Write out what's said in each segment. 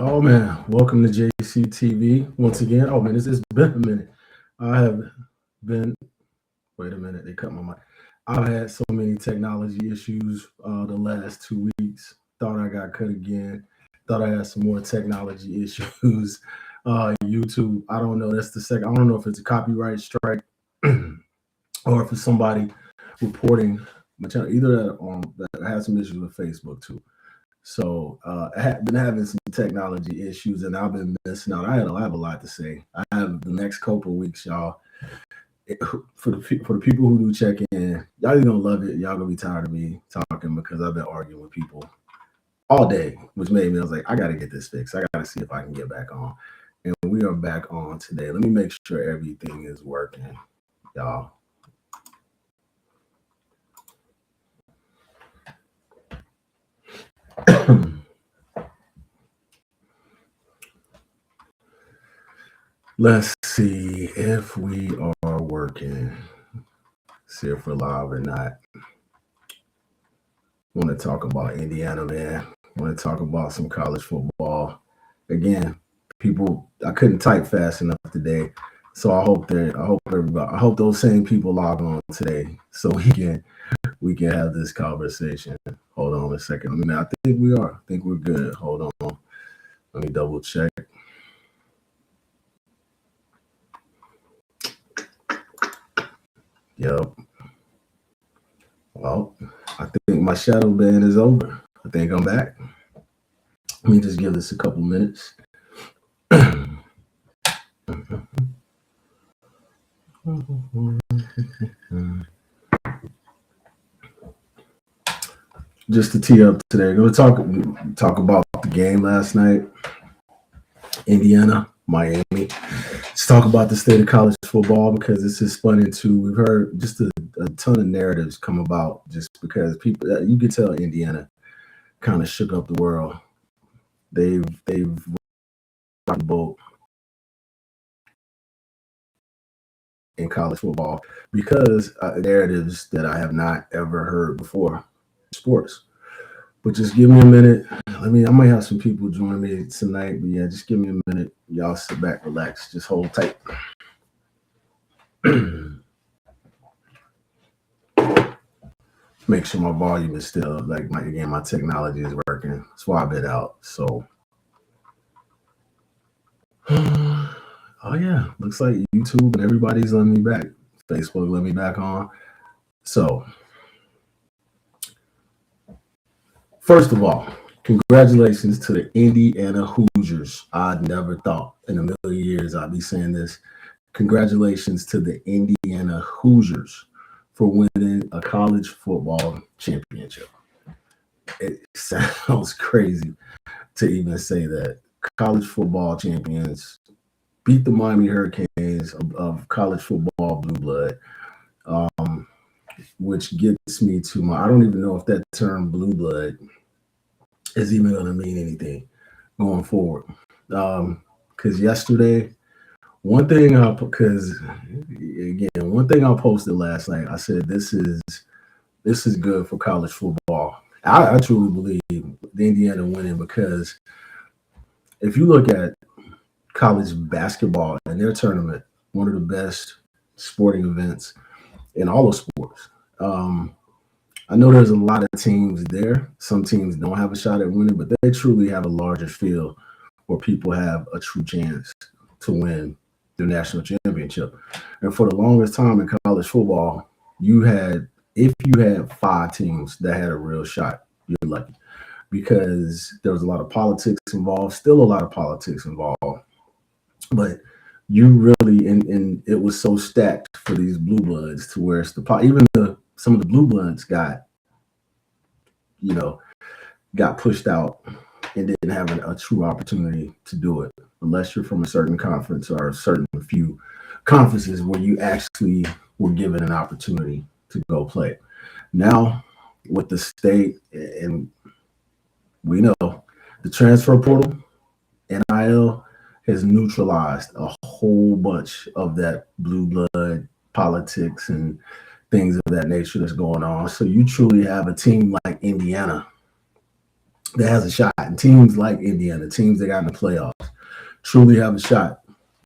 Oh man, welcome to JCTV once again. Oh man, it's been a minute. I have been. Wait a minute, they cut my mic. I've had so many technology issues the last 2 weeks. Thought I got cut again. Thought I had some more technology issues. YouTube, I don't know. That's the second. I don't know if it's a copyright strike or if it's somebody reporting my channel. Either that or that I had some issues with Facebook too. So I have been having some technology issues, and I've been missing out. I have a lot to say. I have the next couple of weeks, y'all. For the people who do check in, y'all either gonna love it, y'all gonna be tired of me talking because I've been arguing with people all day, which made me. I was like, I gotta get this fixed. I gotta see if I can get back on. And we are back on today. Let me make sure everything is working, y'all. Let's see if we are working. See if we're live or not. Want to talk about Indiana, man. Want to talk about some college football. Again, people, I couldn't type fast enough today, so I hope those same people log on today so we can have this conversation. Hold on a second. I think we are. I think we're good. Hold on. Let me double check. Yep. Well, I think my shadow ban is over. I think I'm back. Let me just give this a couple minutes. Just to tee up today, going to talk about the game last night, Indiana, Miami. Let's talk about the state of college football because this is spun into. We've heard just a ton of narratives come about just because people. You can tell Indiana kind of shook up the world. They've rocked the boat in college football because narratives that I have not ever heard before sports. But just give me a minute. I might have some people join me tonight, but yeah, just give me a minute. Y'all sit back, relax, just hold tight. Make sure my volume is still my technology is working. Swap it out. So oh yeah, looks like YouTube and everybody's letting me back. Facebook let me back on. So first of all, congratulations to the Indiana Hoosiers. I never thought in a million years I'd be saying this. Congratulations to the Indiana Hoosiers for winning a college football championship. It sounds crazy to even say that. College football champions beat the Miami Hurricanes of college football blue blood, which gets me to I don't even know if that term blue blood is even going to mean anything going forward. Because yesterday, one thing I posted last night, I said this is good for college football. I truly believe the Indiana winning because if you look at college basketball and their tournament, one of the best sporting events in all of sports. I know there's a lot of teams there. Some teams don't have a shot at winning, but they truly have a larger field where people have a true chance to win the national championship. And for the longest time in college football, if you had 5 teams that had a real shot, you're lucky because there was a lot of politics involved, still a lot of politics involved. But you really and it was so stacked for these blue bloods to where some of the blue bloods got pushed out and didn't have a true opportunity to do it unless you're from a certain conference or a certain few conferences where you actually were given an opportunity to go play. Now with the state, and we know the transfer portal, NIL, has neutralized a whole bunch of that blue blood politics and things of that nature that's going on. So you truly have a team like Indiana that has a shot. And teams like Indiana, teams that got in the playoffs, truly have a shot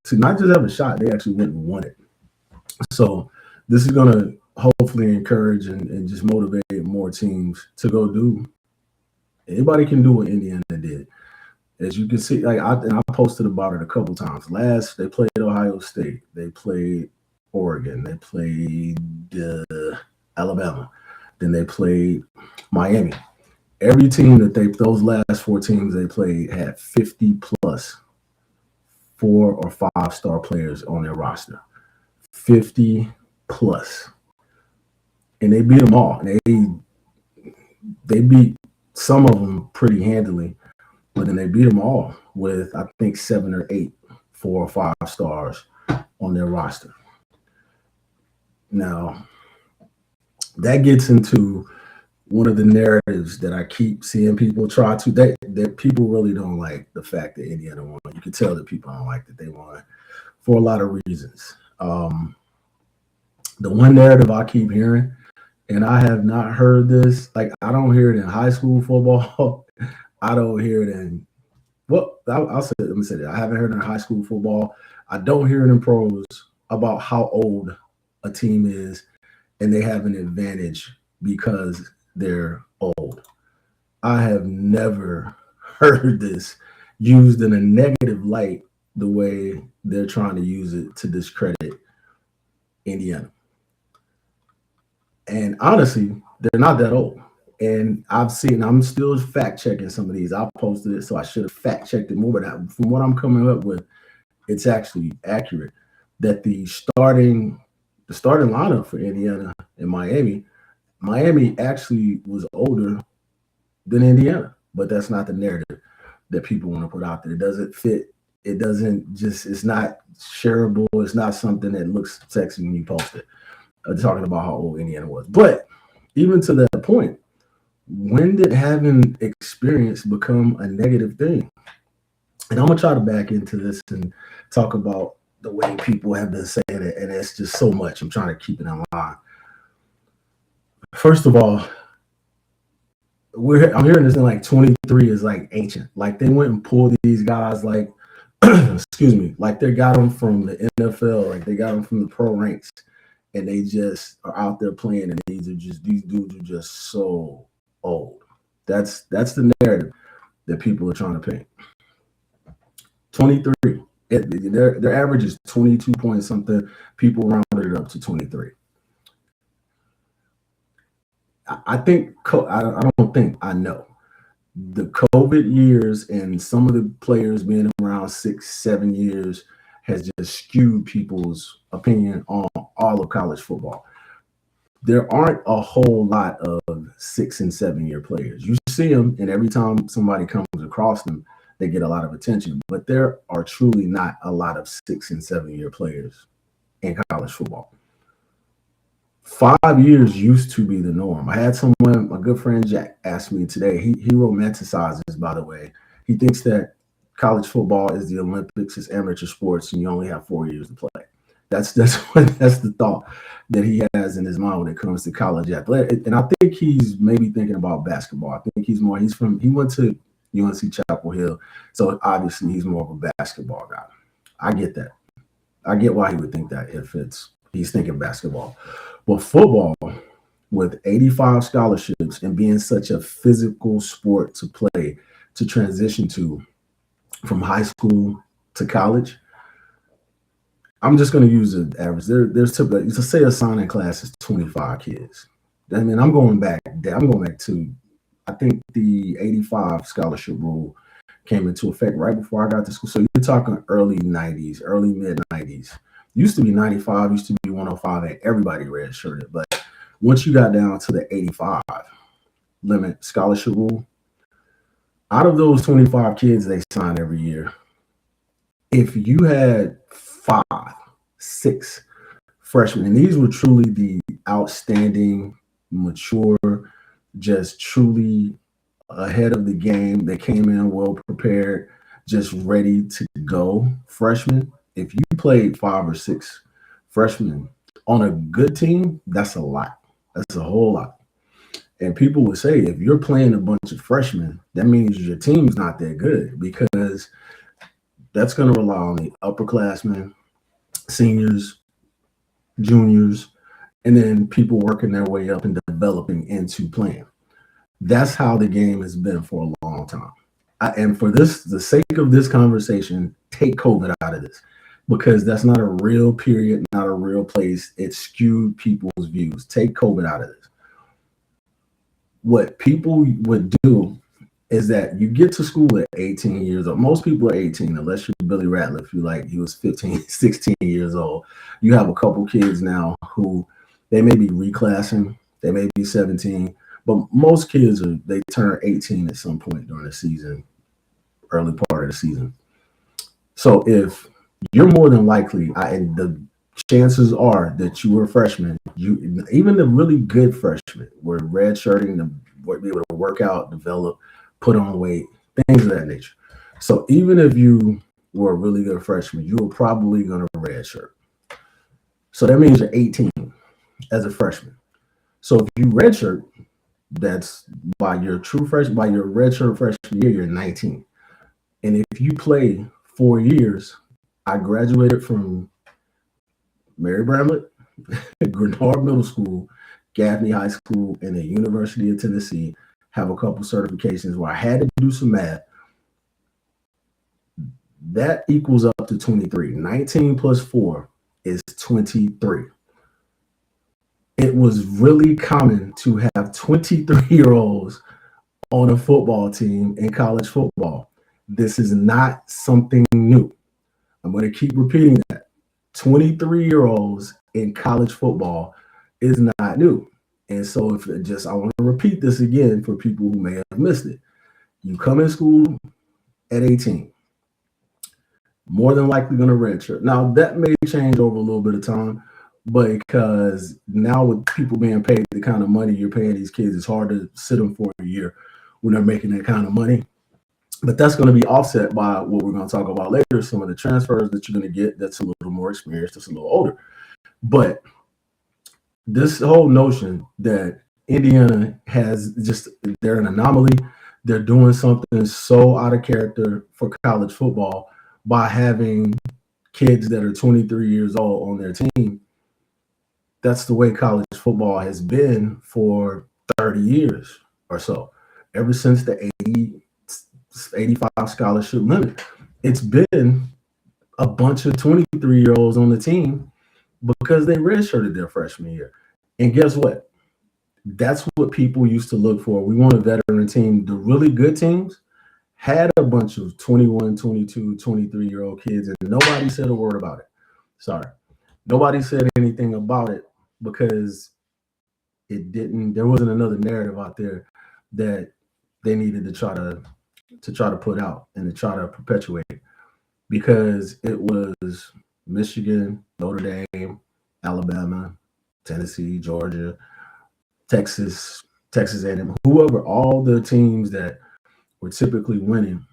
to not just have a shot, they actually went and won it. So this is going to hopefully encourage and just motivate more teams to go do. Anybody can do what Indiana did. As you can see, I posted about it a couple times. Last they played Ohio State, they played Oregon, they played Alabama, then they played Miami. Every team that those last four teams they played had 50 plus 4 or 5 star players on their roster. 50 plus. And they beat them all. They beat some of them pretty handily, but then they beat them all with, I think, 7 or 8 4 or 5 stars on their roster. Now, that gets into one of the narratives that I keep seeing people try to, that people really don't like the fact that Indiana won. You can tell that people don't like that they won for a lot of reasons. The one narrative I keep hearing, and I have not heard this, like I don't hear it in high school football. I don't hear it in, well, I'll say, let me say that. I haven't heard it in high school football. I don't hear it in pros about how old a team is and they have an advantage because they're old. I have never heard this used in a negative light the way they're trying to use it to discredit Indiana. And honestly, they're not that old. And I'm still fact checking some of these. I posted it, so I should have fact checked it more. But from what I'm coming up with, it's actually accurate that the starting lineup for Indiana and Miami actually was older than Indiana, but that's not the narrative that people want to put out there. It doesn't fit. It doesn't just, it's not shareable. It's not something that looks sexy when you post it, talking about how old Indiana was. But even to that point, when did having experience become a negative thing? And I'm going to try to back into this and talk about the way people have been saying it. And it's just so much. I'm trying to keep it in line. First of all, I'm hearing this in like 23 is like ancient. Like they went and pulled these guys like, excuse me, like they got them from the NFL, like they got them from the pro ranks, and they just are out there playing. And these dudes are just so old. That's the narrative that people are trying to paint. 23. Their average is 22 point something. People rounded it up to 23. I think I don't think I know the COVID years and some of the players being around 6-7 years has just skewed people's opinion on all of college football. There aren't a whole lot of 6 and 7 year players. You see them, and every time somebody comes across them, they get a lot of attention. But there are truly not a lot of 6 and 7 year players in college football. 5 years used to be the norm. I had someone, my good friend Jack, asked me today. He romanticizes, by the way. He thinks that college football is the Olympics, it's amateur sports, and you only have 4 years to play. That's the thought that he has in his mind when it comes to college athletic. And I think he's maybe thinking about basketball. I think he went to UNC Chapel Hill, so obviously he's more of a basketball guy. I get that. I get why he would think that if he's thinking basketball. But football, with 85 scholarships and being such a physical sport to play, to transition to from high school to college, I'm just going to use the average. There's typically, to say a signing class is 25 kids. I mean, I'm going back to, I think the 85 scholarship rule came into effect right before I got to school. So you're talking early 90s, early mid 90s. Used to be 95, used to be 105, and everybody redshirted. But once you got down to the 85 limit scholarship rule, out of those 25 kids they sign every year, if you had 5, 6 freshmen, and these were truly the outstanding, mature, just truly ahead of the game, they came in well prepared, just ready to go freshmen. If you played 5 or 6 freshmen on a good team, that's a lot. That's a whole lot. And people would say, if you're playing a bunch of freshmen, that means your team's not that good because that's going to rely on the upperclassmen, seniors, juniors, and then people working their way up and developing into playing. That's how the game has been for a long time. And for this, the sake of this conversation, take COVID out of this because that's not a real period, not a real place. It skewed people's views. Take COVID out of this. What people would do is that you get to school at 18 years old. Most people are 18, unless you're Billy Ratliff, he was 15, 16 years old. You have a couple kids now who they may be reclassing, they may be 17, but most kids they turn 18 at some point during the season, early part of the season. So if you're more than likely, and the chances are that you were a freshman, you even the really good freshmen were redshirting to be able to work out, develop, put on weight, things of that nature. So even if you were a really good freshman, you were probably going to redshirt. So that means you're 18 as a freshman. So if you redshirt, that's by your redshirt freshman year, you're 19. And if you play 4 years, I graduated from Mary Bramlett, Grenard Middle School, Gaffney High School, and the University of Tennessee. Have a couple certifications where I had to do some math. That equals up to 23. 19 plus 4 is 23. It was really common to have 23-year-olds on a football team in college football. This is not something new. I'm going to keep repeating that. 23-year-olds in college football is not new. And so I want to repeat this again for people who may have missed it. You come in school at 18, more than likely going to redshirt. Now that may change over a little bit of time, but because now with people being paid the kind of money you're paying these kids, it's hard to sit them for a year when they're making that kind of money. But that's going to be offset by what we're going to talk about later, some of the transfers that you're going to get that's a little more experienced, that's a little older. But this whole notion that Indiana they're an anomaly, they're doing something so out of character for college football by having kids that are 23 years old on their team. That's the way college football has been for 30 years or so, ever since the 85 scholarship limit. It's been a bunch of 23-year-olds on the team because they redshirted their freshman year. And guess what? That's what people used to look for. We want a veteran team. The really good teams had a bunch of 21, 22, 23-year-old kids, and nobody said a word about it. Sorry. Nobody said anything about it because there wasn't another narrative out there that they needed to try to put out and to try to perpetuate, because it was Michigan, Notre Dame, Alabama, Tennessee, Georgia, Texas A&M, whoever, all the teams that were typically winning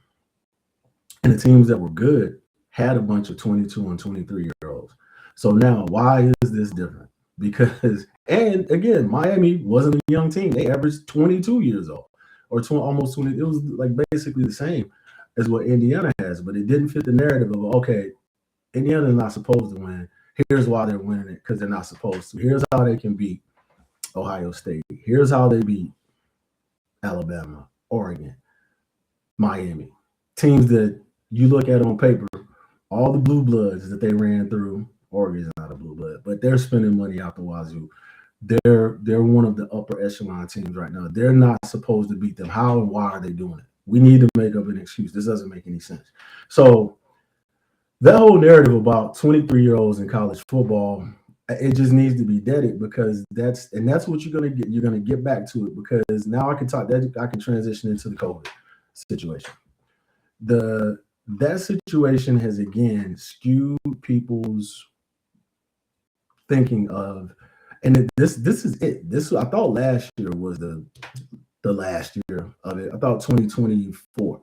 and the teams that were good had a bunch of 22 and 23-year-olds. So now, why is this different? Because, and again, Miami wasn't a young team. They averaged 22 years old or almost 20. It was like basically the same as what Indiana has, but it didn't fit the narrative of, okay, Indiana's not supposed to win. Here's why they're winning it, because they're not supposed to. Here's how they can beat Ohio State. Here's how they beat Alabama, Oregon, Miami. Teams that you look at on paper, all the blue bloods that they ran through. Oregon's not a blue blood, but they're spending money out the wazoo. They're one of the upper echelon teams right now. They're not supposed to beat them. How and why are they doing it? We need to make up an excuse. This doesn't make any sense. So that whole narrative about 23-year-olds in college football, it just needs to be deaded, because that's what you're gonna get. You're gonna get back to it, because now I can transition into the COVID situation. That situation has again skewed people's thinking of, and this is it. This, I thought last year was the last year of it. I thought 2024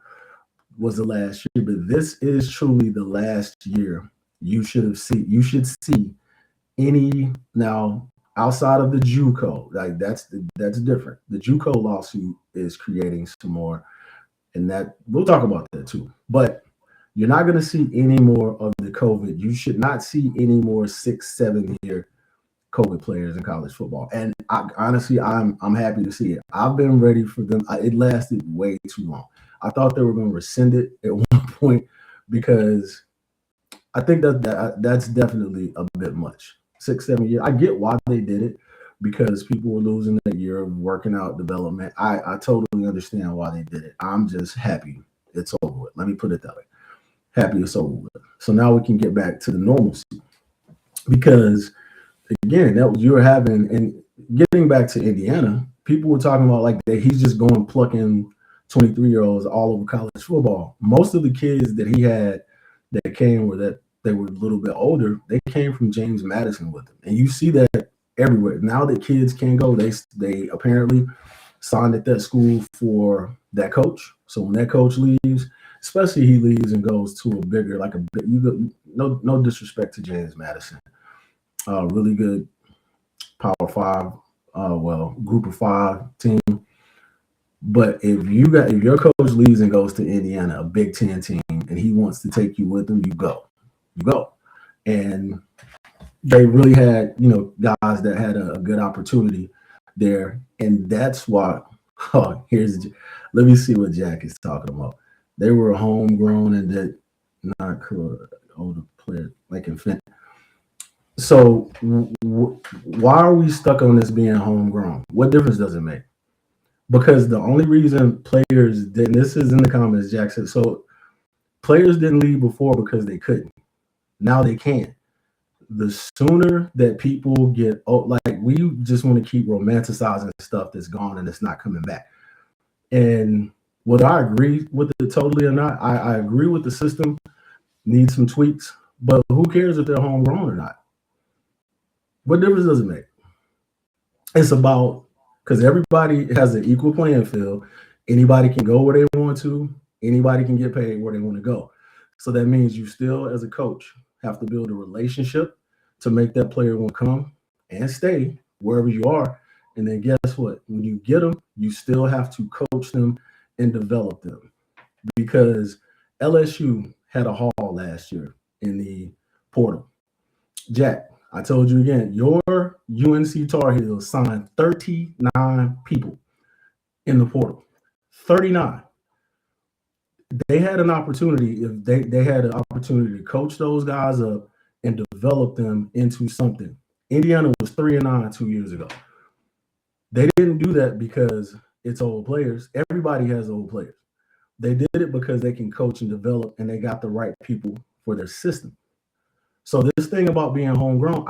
was the last year, but this is truly the last year you should see any. Now, outside of the JUCO, like that's different. The JUCO lawsuit is creating some more, and that we'll talk about that too. But you're not going to see any more of the COVID. You should not see any more 6, 7 year COVID players in college football. And honestly, I'm happy to see it. I've been ready for them. It lasted way too long. I thought they were going to rescind it at one point because I think that's definitely a bit much. 6, 7 years. I get why they did it because people were losing a year of working out development. I totally understand why they did it. I'm just happy it's over with. Let me put it that way. Happy it's over with. So now we can get back to the normalcy because again, that was you were having and getting back to Indiana, people were talking about like that he's just going plucking 23-year-olds all over college football. Most of the kids that he had that came were that they were a little bit older, they came from James Madison with him. And you see that everywhere. Now that kids can go, they apparently signed at that school for that coach. So when that coach leaves, especially he leaves and goes to a bigger, like a big, no disrespect to James Madison. Really good Power Five, Group of Five team. But if your coach leaves and goes to Indiana, a Big Ten team, and he wants to take you with him, you go. And they really had, guys that had a good opportunity there. And that's why, let me see what Jack is talking about. They were homegrown and that not cool, older player, like Infinite. So why are we stuck on this being homegrown? What difference does it make? Because the only reason players didn't, this is in the comments, Jack said, so players didn't leave before because they couldn't. Now they can. The sooner that people get, like we just want to keep romanticizing stuff that's gone and it's not coming back. And whether I agree with it totally or not, I agree with the system, needs some tweaks, but who cares if they're homegrown or not? What difference does it make? It's about, because everybody has an equal playing field. Anybody can go where they want to. Anybody can get paid where they want to go. So that means you still, as a coach, have to build a relationship to make that player want to come and stay wherever you are. And then guess what? When you get them, you still have to coach them and develop them. Because LSU had a haul last year in the portal. Jack, I told you again, your UNC Tar Heels signed 39 people in the portal. 39. They had an opportunity, if they had an opportunity to coach those guys up and develop them into something. Indiana was 3-9 2 years ago. They didn't do that because it's old players. Everybody has old players. They did it because they can coach and develop and they got the right people for their system. So this thing about being homegrown,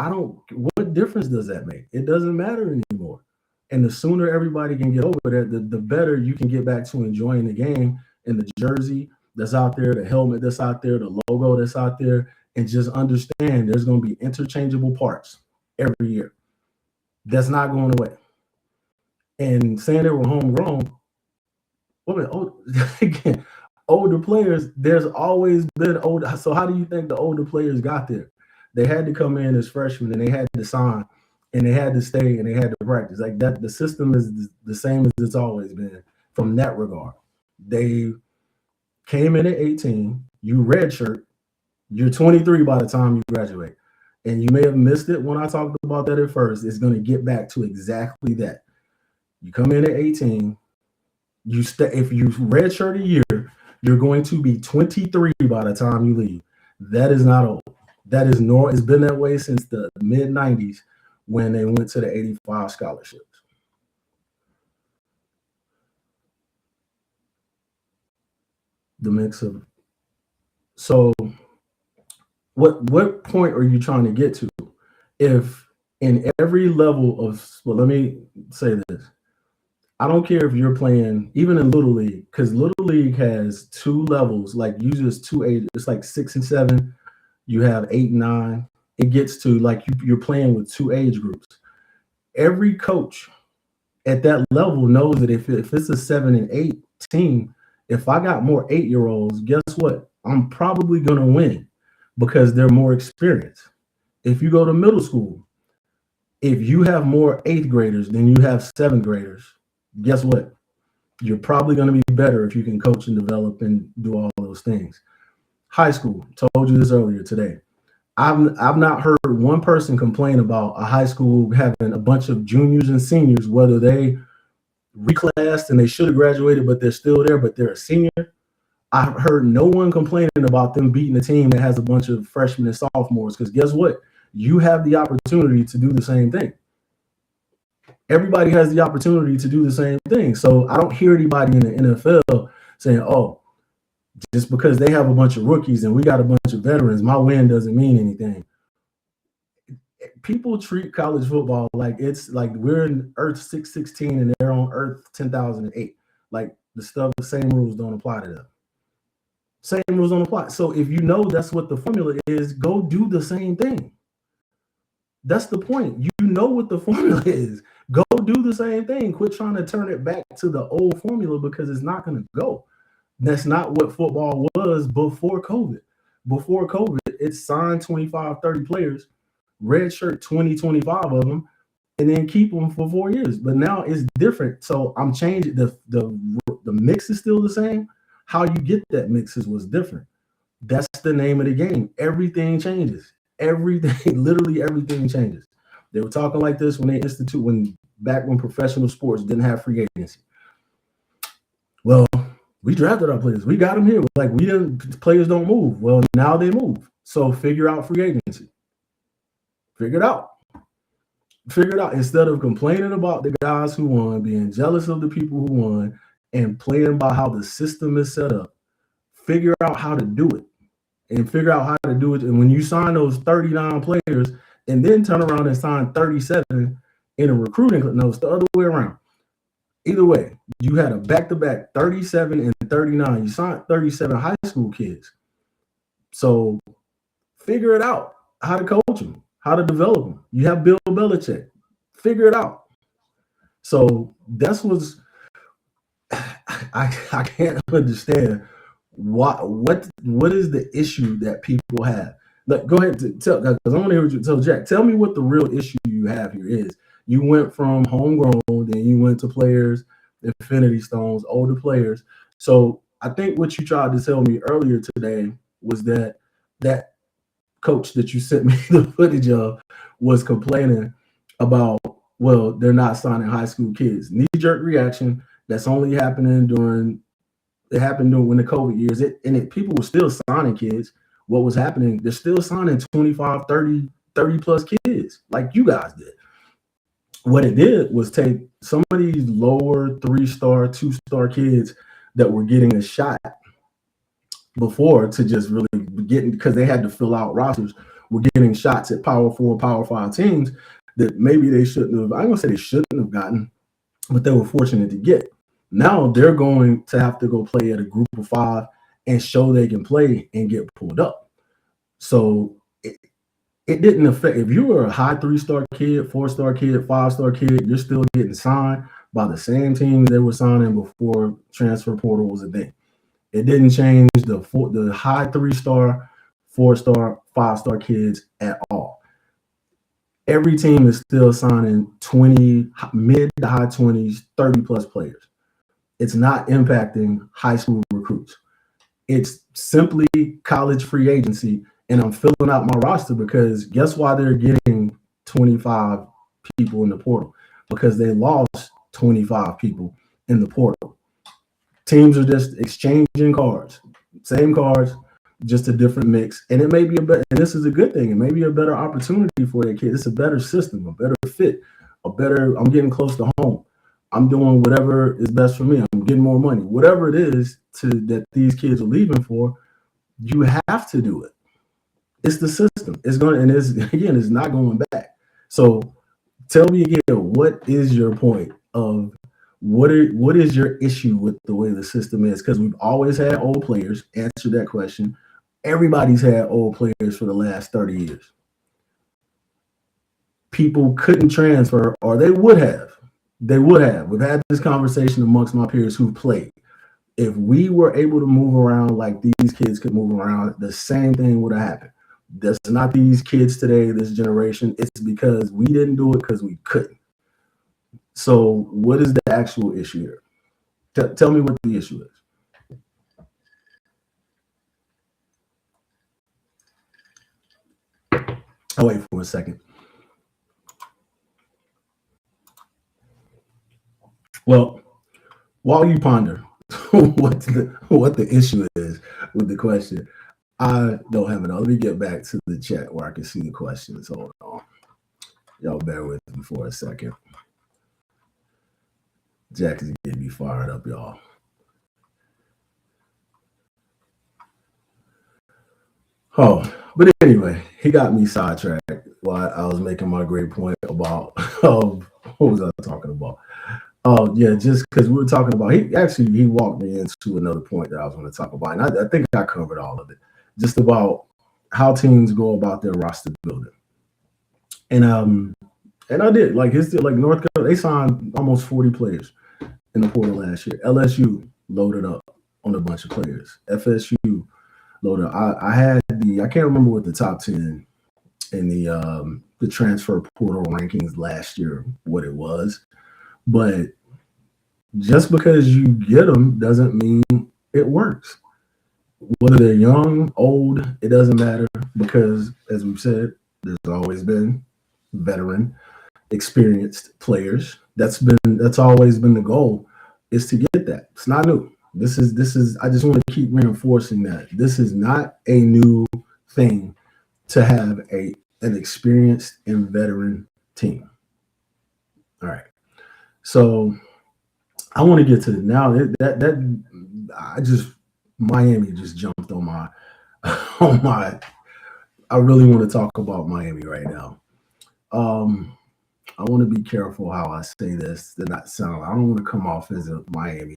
what difference does that make? It doesn't matter anymore. And the sooner everybody can get over that, the better you can get back to enjoying the game and the jersey that's out there, the helmet that's out there, the logo that's out there, and just understand there's going to be interchangeable parts every year. That's not going away. And saying they were homegrown, again, older players, there's always been older. So how do you think the older players got there? They had to come in as freshmen and they had to sign and they had to stay and they had to practice. Like that, the system is the same as it's always been from that regard. They came in at 18, you redshirt, you're 23 by the time you graduate. And you may have missed it when I talked about that at first. It's going to get back to exactly that. You come in at 18, if you redshirt a year, you're going to be 23 by the time you leave. That is not old. That is normal. It's been that way since the mid-90s when they went to the 85 scholarships. The mix of so what point are you trying to get to? If in every level of, well, let me say this. I don't care if you're playing, even in Little League, because Little League has 2 levels, like uses 2 ages. It's like 6 and 7. You have 8 and 9. It gets to like you're playing with 2 age groups. Every coach at that level knows that if it's a 7 and 8 team, if I got more 8-year-olds, guess what? I'm probably going to win because they're more experienced. If you go to middle school, If you have more eighth graders than you have seventh graders, guess what? You're probably going to be better if you can coach and develop and do all those things. High school, told you this earlier today. I've not heard one person complain about a high school having a bunch of juniors and seniors, whether they reclassed and they should have graduated, but they're still there, but they're a senior. I've heard no one complaining about them beating a team that has a bunch of freshmen and sophomores, because guess what? You have the opportunity to do the same thing. Everybody has the opportunity to do the same thing. So I don't hear anybody in the NFL saying, oh, just because they have a bunch of rookies and we got a bunch of veterans, my win doesn't mean anything. People treat college football like it's like we're in Earth 616 and they're on Earth 10,008. Like the same rules don't apply to them. Same rules don't apply. So if you know that's what the formula is, go do the same thing. That's the point. You know what the formula is. Go do the same thing. Quit trying to turn it back to the old formula, because it's not going to go. That's not what football was before COVID. Before COVID, it signed 25, 30 players, redshirt 20, 25 of them, and then keep them for 4 years. But now it's different. So I'm changing. The mix is still the same. How you get that mix is what's different. That's the name of the game. Everything changes. Everything, literally everything changes. They were talking like this when back when professional sports didn't have free agency. Well, we drafted our players. We got them here. Like, players don't move. Well, now they move. So figure out free agency. Figure it out. Figure it out. Instead of complaining about the guys who won, being jealous of the people who won, and playing by how the system is set up, figure out how to do it. And figure out how to do it. And when you sign those 39 players and then turn around and sign 37 in a recruiting, no, it's the other way around. Either way, you had a back-to-back 37 and 39. You signed 37 high school kids. So figure it out, how to coach them, how to develop them. You have Bill Belichick. Figure it out. So that's what's I can't understand. What is the issue that people have? Look, go ahead and tell, because I want to hear what you tell. Jack, tell me what the real issue you have here is. You went from homegrown, then you went to players, Infinity Stones, older players. So I think what you tried to tell me earlier today was that coach that you sent me the footage of was complaining about, well, they're not signing high school kids. Knee-jerk reaction. That's only happening when the COVID years. People were still signing kids. What was happening? They're still signing 25, 30 plus kids like you guys did. What it did was take some of these lower 3-star, 2-star kids that were getting a shot before to just really getting, because they had to fill out rosters, were getting shots at Power 4, Power 5 teams that maybe they shouldn't have. I'm going to say they shouldn't have gotten, but they were fortunate to get. Now they're going to have to go play at a group of 5 and show they can play and get pulled up. So it didn't affect. If you were a high 3-star kid, 4-star kid, 5-star kid, you're still getting signed by the same teams they were signing before transfer portal was a thing. It didn't change the high 3-star, 4-star, 5-star kids at all. Every team is still signing 20, mid to high 20s, 30 plus players. It's not impacting high school recruits. It's simply college free agency. And I'm filling out my roster because guess why they're getting 25 people in the portal? Because they lost 25 people in the portal. Teams are just exchanging cards, same cards, just a different mix. And it may be and this is a good thing. It may be a better opportunity for their kids. It's a better system, a better fit, I'm getting close to home. I'm doing whatever is best for me. I'm getting more money. Whatever it is that these kids are leaving for, you have to do it. It's the system. It's not going back. So tell me again, what is your point of what is your issue with the way the system is? Because we've always had old players. Answer that question. Everybody's had old players for the last 30 years. People couldn't transfer, or they would have. We've had this conversation amongst my peers who played. If we were able to move around like these kids could move around, the same thing would have happened. That's not these kids today, this generation. It's because we didn't do it because we couldn't. So, what is the actual issue here? Tell me what the issue is. I'll wait for a second. Well, while you ponder what the issue is with the question, I don't have it all. Let me get back to the chat where I can see the questions. Hold on. Y'all bear with me for a second. Jack is getting me fired up, y'all. Oh, but anyway, he got me sidetracked while I was making my great point about what was I talking about? Oh yeah, just because we were talking about he walked me into another point that I was going to talk about, and I think I covered all of it, just about how teams go about their roster building, and I did like his like North Carolina, they signed almost 40 players in the portal last year. LSU loaded up on a bunch of players. FSU loaded. I had I can't remember what the top 10 in the transfer portal rankings last year what it was, but just because you get them doesn't mean it works. Whether they're young, old, it doesn't matter because, as we've said, there's always been veteran, experienced players. That's always been the goal, is to get that. It's not new. This is. I just want to keep reinforcing that this is not a new thing to have an experienced and veteran team. All right, so I want to get to now that I just Miami just jumped on my on my. I really want to talk about Miami right now. Um, I want to be careful how I say this to not sound. I don't want to come off as a Miami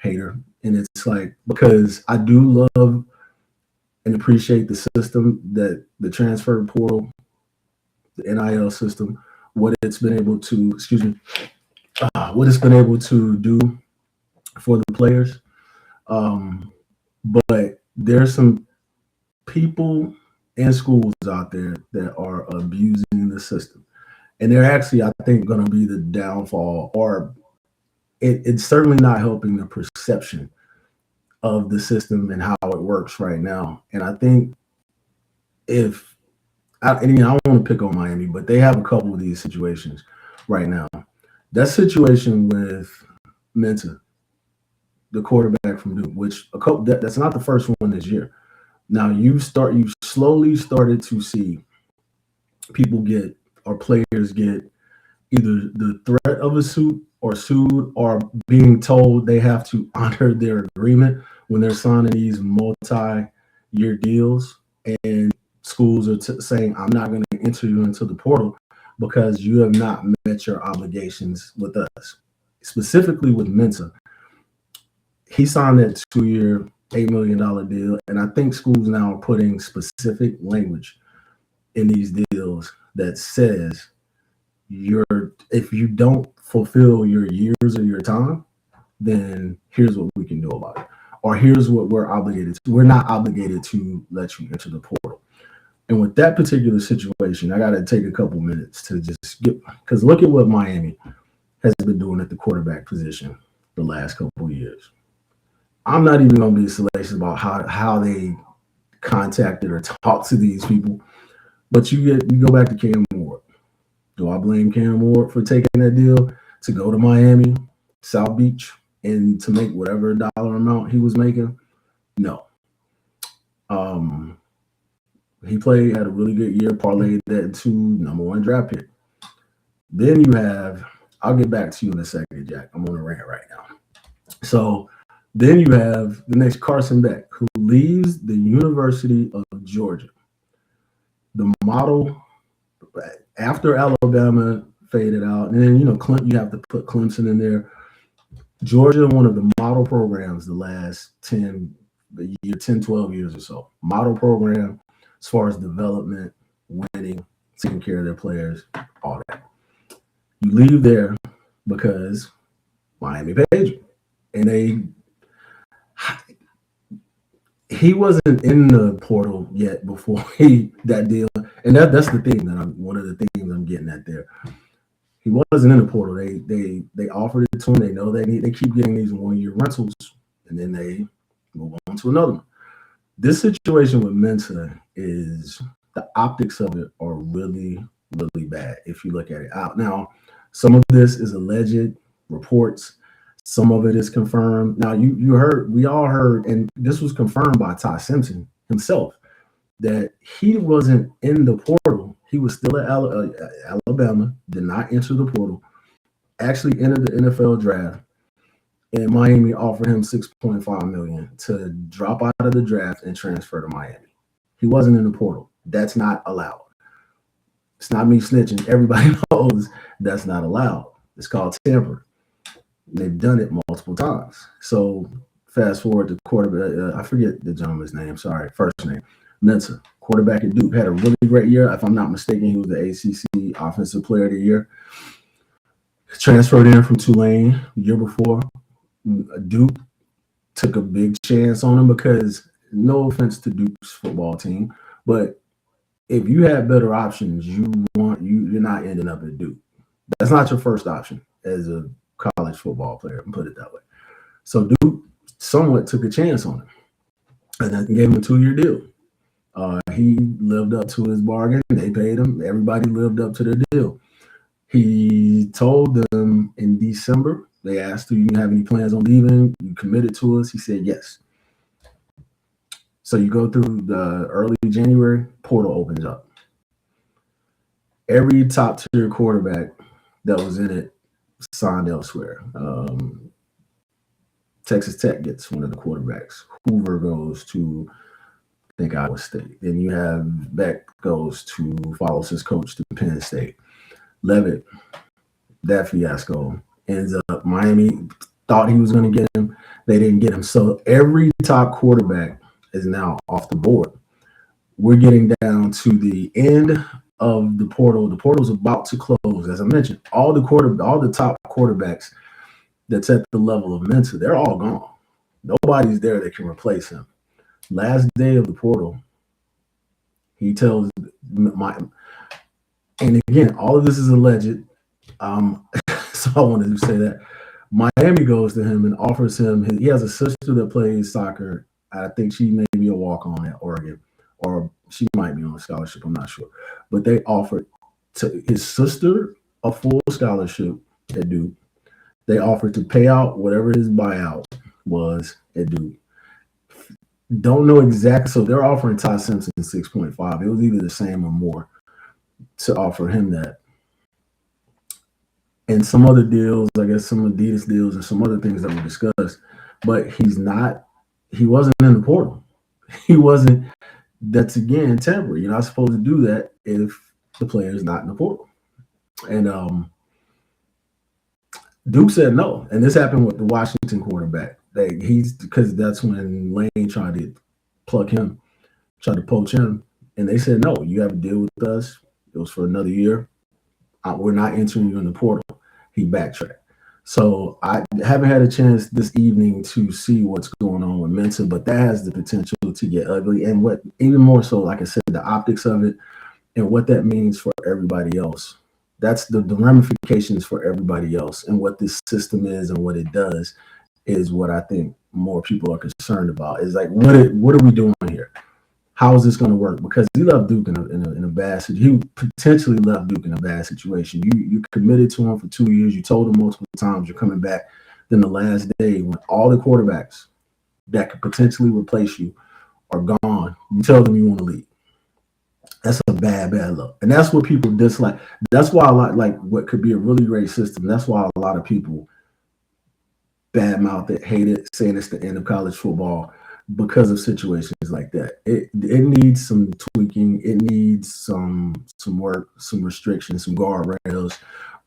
hater, and it's like because I do love and appreciate the system that the transfer portal, the NIL system, what it's been able to excuse me, what it's been able to do for the players. But there's some people and schools out there that are abusing the system. And they're actually, I think, going to be the downfall, or it's certainly not helping the perception of the system and how it works right now. And I think if, and I don't want to pick on Miami, but they have a couple of these situations right now. That situation with Menta, the quarterback from Duke, which that's not the first one this year. Now you slowly started to see people get or players get either the threat of a suit or sued or being told they have to honor their agreement when they're signing these multi-year deals, and schools are saying, I'm not going to enter you into the portal because you have not met your obligations with us. Specifically with Menta, he signed that 2-year, $8 million deal, and I think schools now are putting specific language in these deals that says if you don't fulfill your years or your time, then here's what we can do about it. Or here's what we're obligated to. We're not obligated to let you enter the portal. And with that particular situation, I got to take a couple minutes to just because look at what Miami has been doing at the quarterback position the last couple of years. I'm not even going to be salacious about how they contacted or talked to these people, but you go back to Cam Ward. Do I blame Cam Ward for taking that deal to go to Miami, South Beach, and to make whatever dollar amount he was making? No. He had a really good year, parlayed that into #1 draft pick. Then you have, I'll get back to you in a second, Jack. I'm on a rant right now. So then you have the next Carson Beck, who leaves the University of Georgia. The model after Alabama faded out, and then you have to put Clemson in there. Georgia, one of the model programs the last 10, 12 years or so. Model program as far as development, winning, taking care of their players, all that. You leave there because Miami paid you. And he wasn't in the portal yet before that deal, and that's the thing that I'm one of the things I'm getting at there. He wasn't in the portal. They offered it to him. They know they keep getting these 1 year rentals, and then they move on to another one. This situation with Mensa is the optics of it are really, really bad if you look at it out. Now, some of this is alleged reports, some of it is confirmed. Now, you heard, we all heard, and this was confirmed by Ty Simpson himself, that he wasn't in the portal. He was still at Alabama, did not enter the portal, actually entered the NFL draft, and Miami offered him 6.5 million to drop out of the draft and transfer to Miami. He wasn't in the portal. That's not allowed. It's not me snitching. Everybody knows that's not allowed. It's called tampering. They've done it multiple times. So fast forward to quarterback. I forget the gentleman's name. Sorry, first name. Mensa, quarterback at Duke, had a really great year. If I'm not mistaken, he was the ACC Offensive Player of the Year. Transferred in from Tulane the year before. Duke took a big chance on him because, no offense to Duke's football team, but if you had better options, you're not ending up at Duke. That's not your first option as a college football player, and put it that way. So Duke somewhat took a chance on him and then gave him a 2-year deal. He lived up to his bargain. They paid him. Everybody lived up to their deal. He told them in December, they asked, do you have any plans on leaving? You committed to us? He said yes. So you go through the early January, portal opens up. Every top tier quarterback that was in it signed elsewhere. Texas Tech gets one of the quarterbacks. Hoover goes to, I think, Iowa State. Then you have Beck goes to, follows his coach to Penn State. Levitt, that fiasco ends up, Miami thought he was going to get him. They didn't get him. So every top quarterback is now off the board. We're getting down to the end of the portal. The portal's about to close. As I mentioned, all the top quarterbacks that's at the level of Mensa, they're all gone. Nobody's there that can replace him. Last day of the portal, he tells and again, all of this is alleged. So I wanted to say that Miami goes to him and offers him. He has a sister that plays soccer. I think she may be a walk-on at Oregon, or she might be on a scholarship. I'm not sure. But they offered to his sister a full scholarship at Duke. They offered to pay out whatever his buyout was at Duke. Don't know exactly. So they're offering Ty Simpson 6.5. It was either the same or more to offer him that. And some other deals, I guess some Adidas deals and some other things that were discussed. But he wasn't in the portal. He wasn't. That's, again, temporary. You're not supposed to do that if the player is not in the portal. And Duke said no. And this happened with the Washington quarterback. Because that's when Lane tried to pluck him, tried to poach him. And they said, no, you have to deal with us. It was for another year. We're not entering you in the portal. He backtracked. So I haven't had a chance this evening to see what's going on with Mensa, but that has the potential to get ugly. And what even more so, like I said, the optics of it and what that means for everybody else. That's the ramifications for everybody else, and what this system is and what it does is what I think more people are concerned about. Is like, what are we doing here? How is this going to work? Because he left Duke in a bad situation. He potentially left Duke in a bad situation. You committed to him for 2 years. You told him multiple times you're coming back. Then the last day, when all the quarterbacks that could potentially replace you are gone, you tell them you want to leave. That's a bad look. And that's what people dislike. That's why like what could be a really great system. That's why a lot of people badmouth it, hate it, saying it's the end of college football, because of situations like that. It needs some tweaking. It needs some work, some restrictions, some guardrails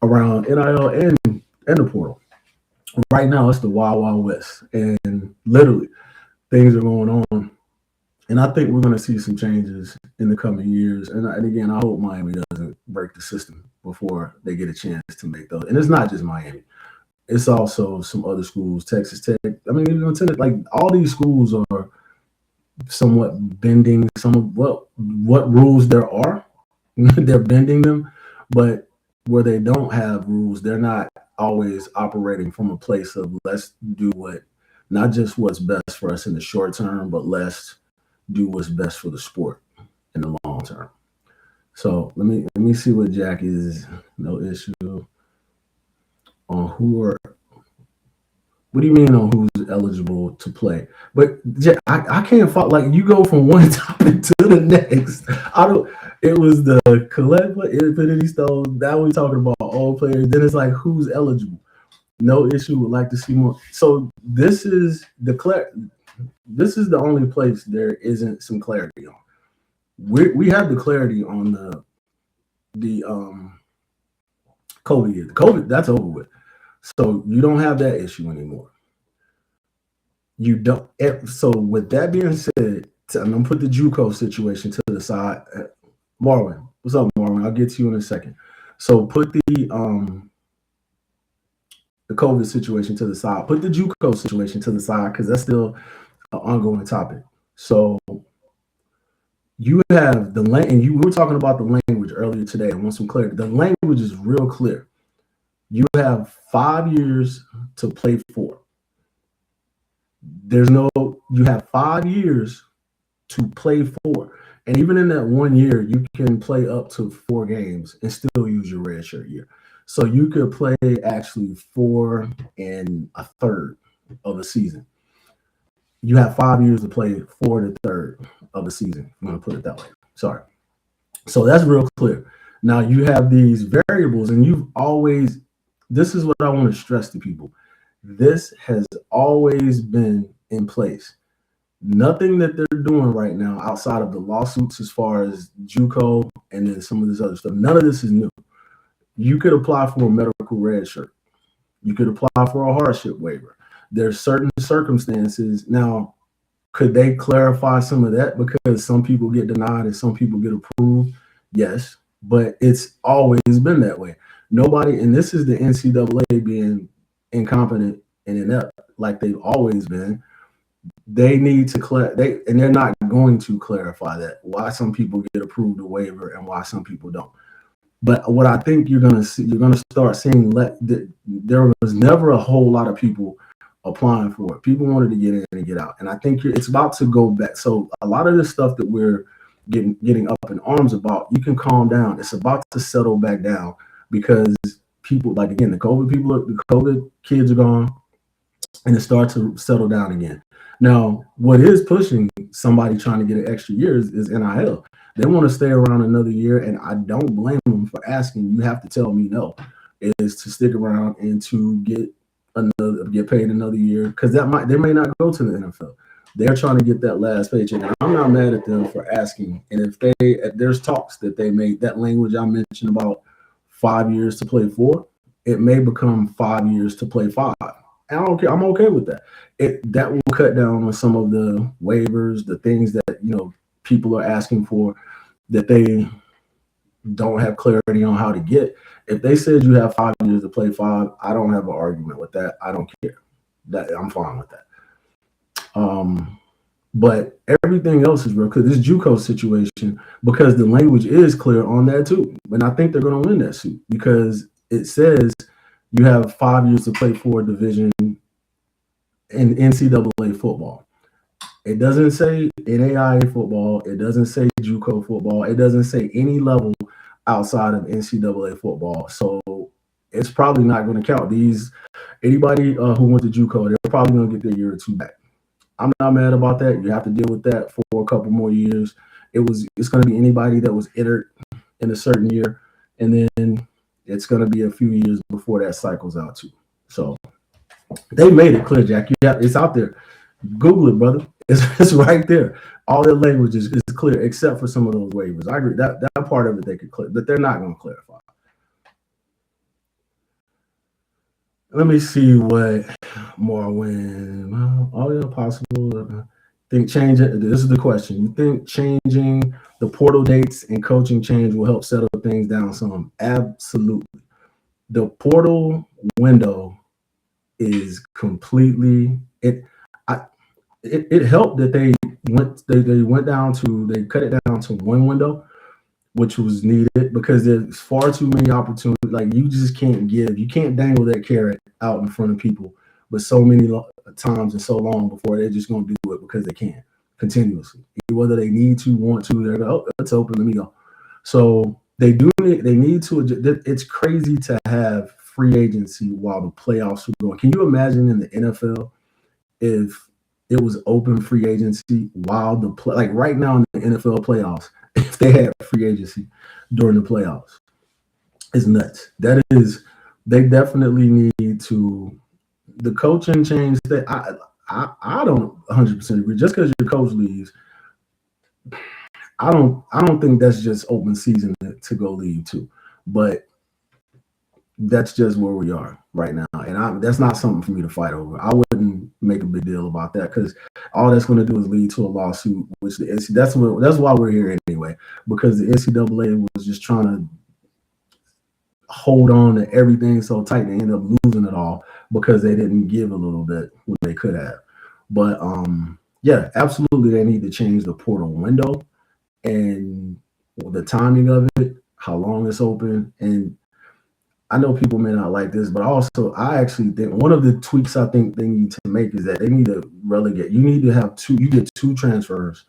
around NIL and the portal. Right now, it's the Wild Wild West, and literally things are going on. And I think we're going to see some changes in the coming years. And again, I hope Miami doesn't break the system before they get a chance to make those. And it's not just Miami. It's also some other schools, Texas Tech. I mean, even like all these schools are somewhat bending some of what rules there are. They're bending them, but where they don't have rules, they're not always operating from a place of let's do what not just what's best for us in the short term, but let's do what's best for the sport in the long term. So let me see what Jack is. No issue on who are. What do you mean on who's eligible to play? But Jack, I can't follow. Like you go from one topic to the next. I don't. It was the collect Infinity Stone. Now we're talking about all players. Then it's like who's eligible. No issue. Would like to see more. So this is the only place there isn't some clarity on. We have the clarity on the COVID. COVID that's over with. So you don't have that issue anymore. You don't. So with that being said, I'm gonna put the JUCO situation to the side. Marwin, what's up, Marwin? I'll get to you in a second. So put the COVID situation to the side. Put the JUCO situation to the side because that's still an ongoing topic. So you have the we were talking about the language earlier today. I want some clarity. The language is real clear. You have 5 years to play for. You have 5 years to play for. And even in that 1 year, you can play up to 4 games and still use your redshirt year. So you could play actually 4 1/3 of a season. You have 5 years to play 4 1/3 of a season. I'm going to put it that way. Sorry. So that's real clear. Now you have these variables, and this is what I want to stress to people. This has always been in place. Nothing that they're doing right now outside of the lawsuits as far as JUCO and then some of this other stuff, none of this is new. You could apply for a medical red shirt. You could apply for a hardship waiver. There's certain circumstances. Now, could they clarify some of that because some people get denied and some people get approved? Yes, but it's always been that way. Nobody, and this is the NCAA being incompetent and inept like they've always been. They need to and they're not going to clarify that why some people get approved a waiver and why some people don't. But what I think you're going to start seeing there was never a whole lot of people applying for it. People wanted to get in and get out, and I think it's about to go back. So a lot of this stuff that we're getting up in arms about, you can calm down. It's about to settle back down because people, like again, the COVID kids are gone, and it starts to settle down again. Now, what is pushing somebody trying to get an extra year is NIL. They want to stay around another year, and I don't blame them for asking. You have to tell me no, is to stick around and to get paid another year because they may not go to the NFL. They're trying to get that last paycheck. And I'm not mad at them for asking. And there's talks that they made that language I mentioned about 5 years to play 4, it may become 5 years to play 5. And I don't care. I'm okay with that. That will cut down on some of the waivers, the things that people are asking for that they don't have clarity on how to get. If they said you have 5 years to play 5, I don't have an argument with that. I don't care. I'm fine with that. But everything else is real. Because this JUCO situation, because the language is clear on that too. And I think they're going to win that suit because it says you have 5 years to play for a division in NCAA football. It doesn't say NAIA football. It doesn't say JUCO football. It doesn't say any level outside of NCAA football. So it's probably not going to count. Anybody who went to JUCO, they're probably going to get their year or 2 back. I'm not mad about that. You have to deal with that for a couple more years. It's going to be anybody that was entered in a certain year, and then it's going to be a few years before that cycles out too. So they made it clear, Jack. It's out there. Google it, brother. It's right there. All their language is clear, except for some of those waivers. I agree that part of it they could clear, but they're not going to clarify. Let me see what more when all yeah, possible. Think change it. This is the question. You think changing the portal dates and coaching change will help settle things down some? Absolutely. The portal window is completely it helped that they they cut it down to one window, which was needed because there's far too many opportunities. Like you can't dangle that carrot out in front of people, but so many times and so long before they're just gonna do it because they can continuously, whether they need to, want to. They're like, oh, it's open, let me go. So they need to. It's crazy to have free agency while the playoffs are going. Can you imagine in the NFL if it was open free agency while like right now in the NFL playoffs, if they had free agency during the playoffs? It's nuts. That is, they definitely need to. The coaching change that I don't 100% agree. Just because your coach leaves, I don't think that's just open season to go leave too. But that's just where we are right now, and that's not something for me to fight over. I wouldn't make a big deal about that because all that's going to do is lead to a lawsuit. Which that's why we're here anyway, because the NCAA was just trying to hold on to everything so tight they end up losing it all because they didn't give a little bit when they could have. But yeah, absolutely, they need to change the portal window and the timing of it, how long it's open, and I know people may not like this, but also I actually think one of the tweaks I think they need to make is that they need to relegate. You need to have you get two transfers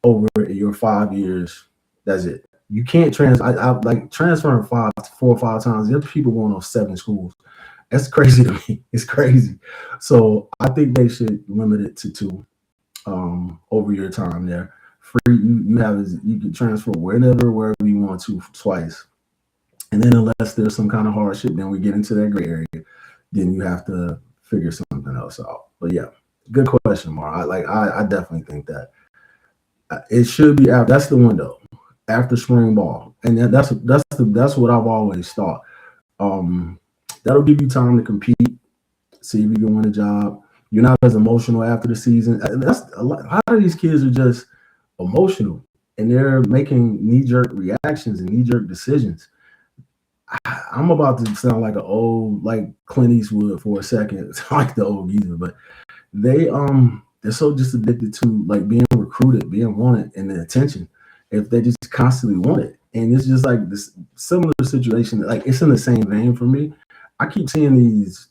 over your 5 years. That's it. You can't I like transferring 4 or 5 times. There's people going on 7 schools. That's crazy to me. It's crazy. So I think they should limit it to 2 over your time there. Free you can transfer wherever you want to twice. And then unless there's some kind of hardship, then we get into that gray area. Then you have to figure something else out. But yeah, good question, Mar. I definitely think that it should be after. That's the window after spring ball, and that's what I've always thought. That'll give you time to compete, see if you can win a job. You're not as emotional after the season. That's a lot of these kids are just emotional, and they're making knee-jerk reactions and knee-jerk decisions. I'm about to sound like like Clint Eastwood for a second, like the old geezer, but they're so just addicted to like being recruited, being wanted, and the attention. If they just constantly want it, and it's just like this similar situation. Like it's in the same vein for me. I keep seeing these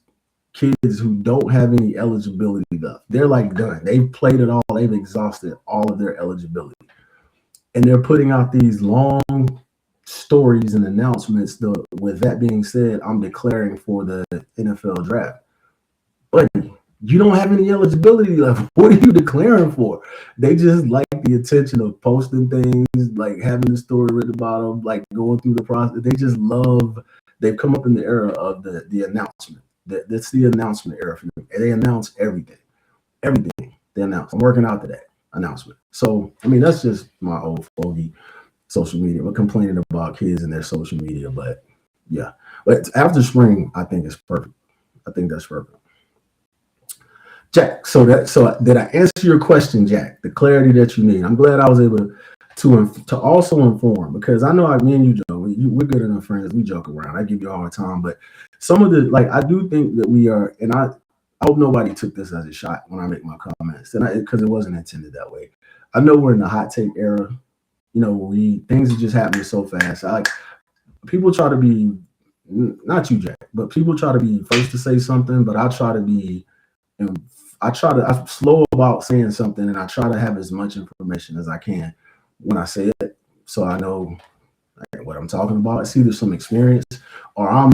kids who don't have any eligibility left. They're like done. They've played it all. They've exhausted all of their eligibility, and they're putting out these long stories and announcements. With that being said, I'm declaring for the NFL draft. But you don't have any eligibility left. What are you declaring for? They just like the attention of posting things, like having the story written about them, like going through the process. They just love. They've come up in the era of the announcement. That's the announcement era for them. And they announce everything. Everything they announce. I'm working out today. Announcement. So I mean, that's just my old fogey social media. We're complaining about kids and their social media, but yeah. But after spring, I think it's perfect. I think that's perfect. Jack, so did I answer your question, Jack? The clarity that you need. I'm glad I was able to also inform, because I know me and you, Joe, we're good enough friends. We joke around. I give you a hard time, but some of the I do think that we are, and I hope nobody took this as a shot when I make my comments, and because it wasn't intended that way. I know we're in the hot take era. Things are just happening so fast. People try to be, not you, Jack, but people try to be first to say something, but I try to be. I'm slow about saying something, and I try to have as much information as I can when I say it, so I know what I'm talking about. It's either some experience, or I'm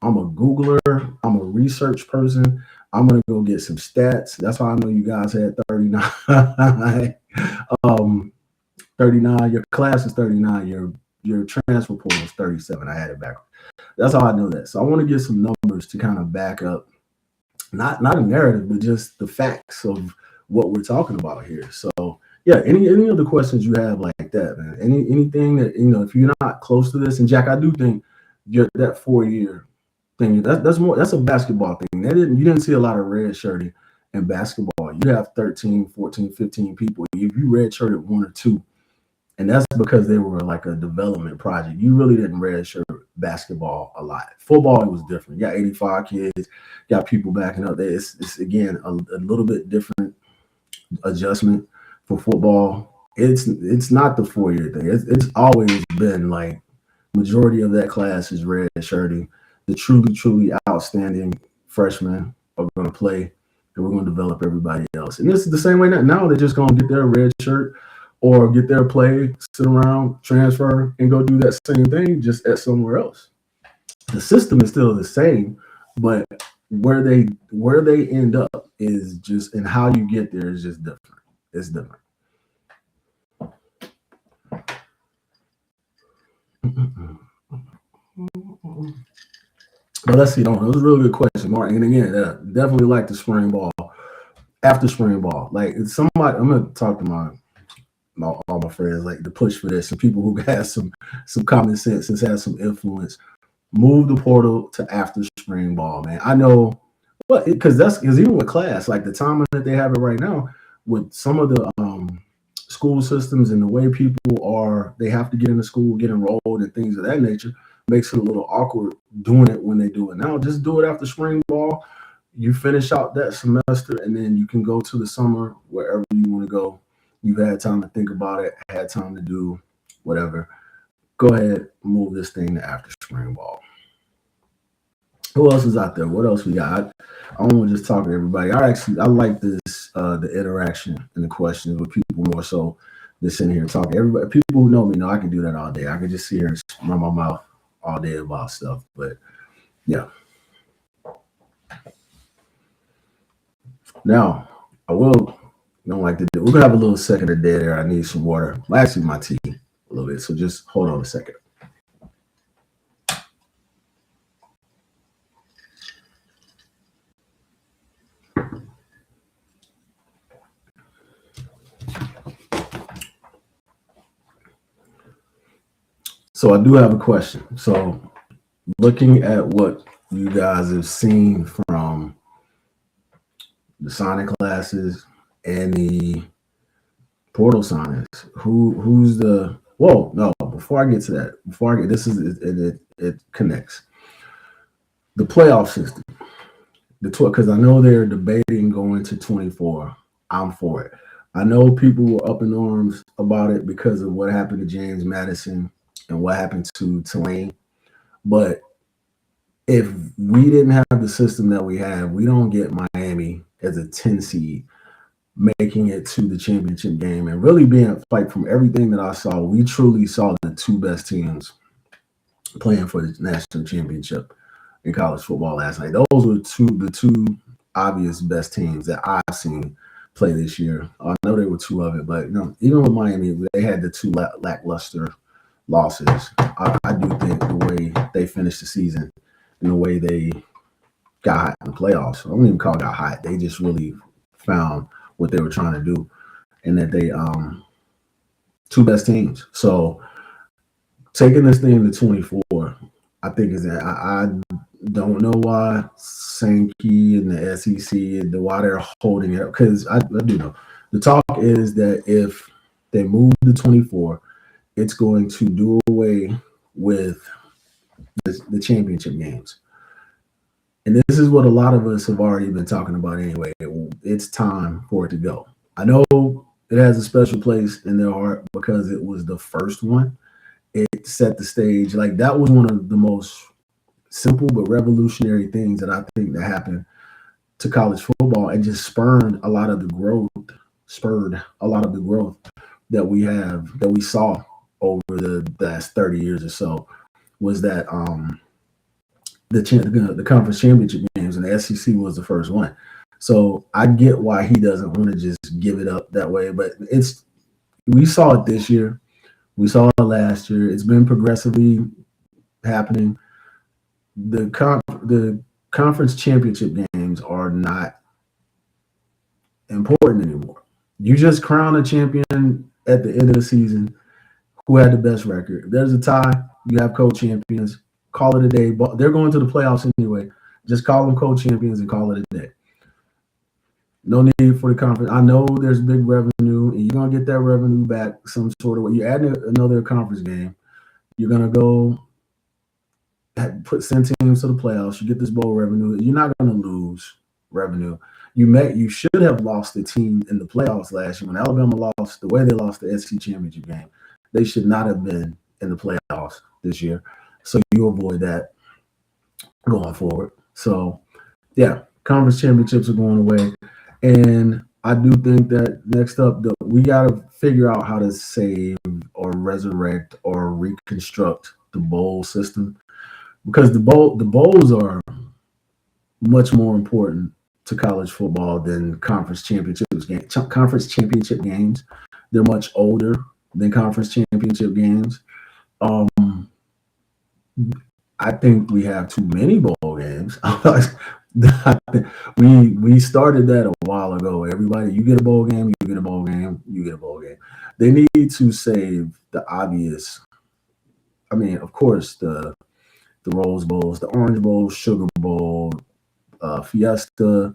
a Googler. I'm a research person. I'm gonna go get some stats. That's how I know you guys had 39. 39. Your class is 39. Your transfer portal is 37. I had it back. That's how I know that. So I want to get some numbers to kind of back up. Not a narrative, but just the facts of what we're talking about here. So yeah, any other questions you have like that, man? Anything that if you're not close to this, and Jack, I do think that 4-year thing that's a basketball thing. You didn't see a lot of red shirting in basketball. You have 13, 14, 15 people. If you red shirted 1 or 2, and that's because they were like a development project. You really didn't redshirt basketball a lot. Football, it was different. You got 85 kids, got people backing up there. It's again, a little bit different adjustment for football, it's not the 4 year thing. It's always been like majority of that class is red shirting. The truly outstanding freshmen are going to play, and we're going to develop everybody else. And this is the same way now. Now they're just going to get their red shirt or get their play, sit around, transfer, and go do that same thing just at somewhere else. The system is still the same, but where they end up is just, and how you get there is just different. It's different. But let's see. No, it was a really good question, Martin. And again, definitely like the spring ball. After spring ball, like it's somebody, I'm gonna talk to all my friends, like to push for this, and people who have some common sense and have some influence. Move the portal to after spring ball, man. I know, but because even with class, like the timing that they have it right now, with some of the school systems and the way people are, they have to get into school, get enrolled, and things of that nature, makes it a little awkward doing it when they do it now. Just do it after spring ball. You finish out that semester, and then you can go to the summer wherever you want to go. You've had time to think about it, had time to do whatever. Go ahead, move this thing to after spring ball. Who else is out there? What else we got? I don't want to just talk to everybody. I like this the interaction and the questions with people more so than sitting here talking. Everybody, people who know me know I can do that all day. I can just sit here and run my mouth all day about stuff. But yeah. Now I will don't like to do. We're gonna have a little second of dead air. I need some water. Well, actually, my tea a little bit. So just hold on a second. So I do have a question. So looking at what you guys have seen from the signing classes and the portal signings, who's the whoa no before I get to that, before I get this is it connects the playoff system, because I know they're debating going to 24. I'm for it. I know people were up in arms about it because of what happened to James Madison and what happened to Tulane. But if we didn't have the system that we have, we don't get Miami as a 10 seed making it to the championship game and really being like, from everything that I saw, we truly saw the two best teams playing for the national championship in college football last night. Those were the two obvious best teams that I've seen play this year. I know there were two of it, but even with Miami, they had the two lackluster losses. I do think the way they finished the season and the way they got hot in the playoffs, I don't even call it got hot. They just really found what they were trying to do, and that they two best teams. So taking this thing to 24, I think is that I don't know why Sankey and the SEC why they're holding it, because I do know the talk is that if they move to 24, it's going to do away with the championship games. And this is what a lot of us have already been talking about anyway. It's time for it to go. I know it has a special place in their heart because it was the first one. It set the stage. Like, that was one of the most simple but revolutionary things that I think that happened to college football, and just spurred a lot of the growth that we saw over the last 30 years or so. Was that the conference championship games, and the SEC was the first one. So I get why he doesn't want to just give it up that way, but we saw it this year, we saw it last year. It's been progressively happening. The conference championship games are not important anymore. You just crown a champion at the end of the season who had the best record. If there's a tie, you have co-champions. Call it a day. But they're going to the playoffs anyway. Just call them co-champions and call it a day. No need for the conference. I know there's big revenue, and you're going to get that revenue back some sort of way. You add another conference game, you're going to go send teams to the playoffs. You get this bowl revenue. You're not going to lose revenue. You should have lost the team in the playoffs last year when Alabama lost the way they lost the SEC championship game. They should not have been in the playoffs this year. So you avoid that going forward. So yeah, conference championships are going away. And I do think that next up, we got to figure out how to save or resurrect or reconstruct the bowl system because the bowls are much more important to college football than conference championship games. They're much older than conference championship games. Um, I think we have too many bowl games. we started that a while ago. Everybody, you get a bowl game, you get a bowl game, you get a bowl game. They need to save the obvious. I mean, of course, the Rose Bowls, the Orange Bowl, Sugar Bowl, Fiesta,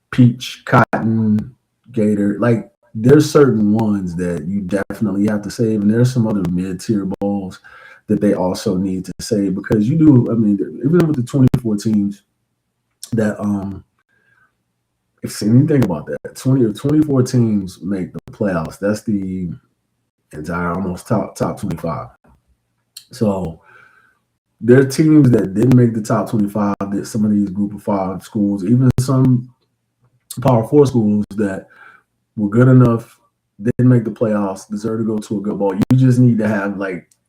Peach, Cotton, Gator. Like there's certain ones that you definitely have to save, and there's some other mid-tier bowls that they also need to save because you do. I mean, even with the 24 teams that if you think about that, 20 or 24 teams make the playoffs. That's the entire almost top 25. So there are teams that didn't make the top 25. That some of these group of five schools, even some Power Four schools that were good enough, didn't make the playoffs, deserve to go to a good bowl. You just need to have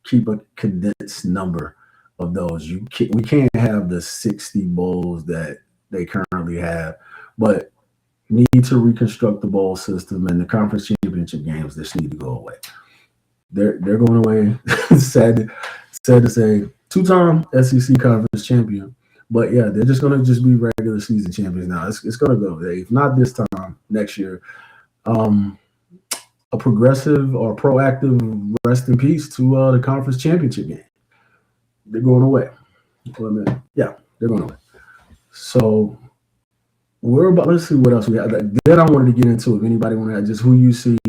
keep a condensed number of those. We can't have the 60 bowls that they currently have, but need to reconstruct the bowl system and the conference championship games. This need to go away. They're going away. sad to say, two-time SEC conference champion. But yeah, they're just going to just be regular season champions now. It's going to go. If not this time, next year. A progressive or proactive rest in peace to the conference championship game. They're going away. Yeah, they're going away. So let's see what else we have. Then I wanted to get into if anybody want to add just who you see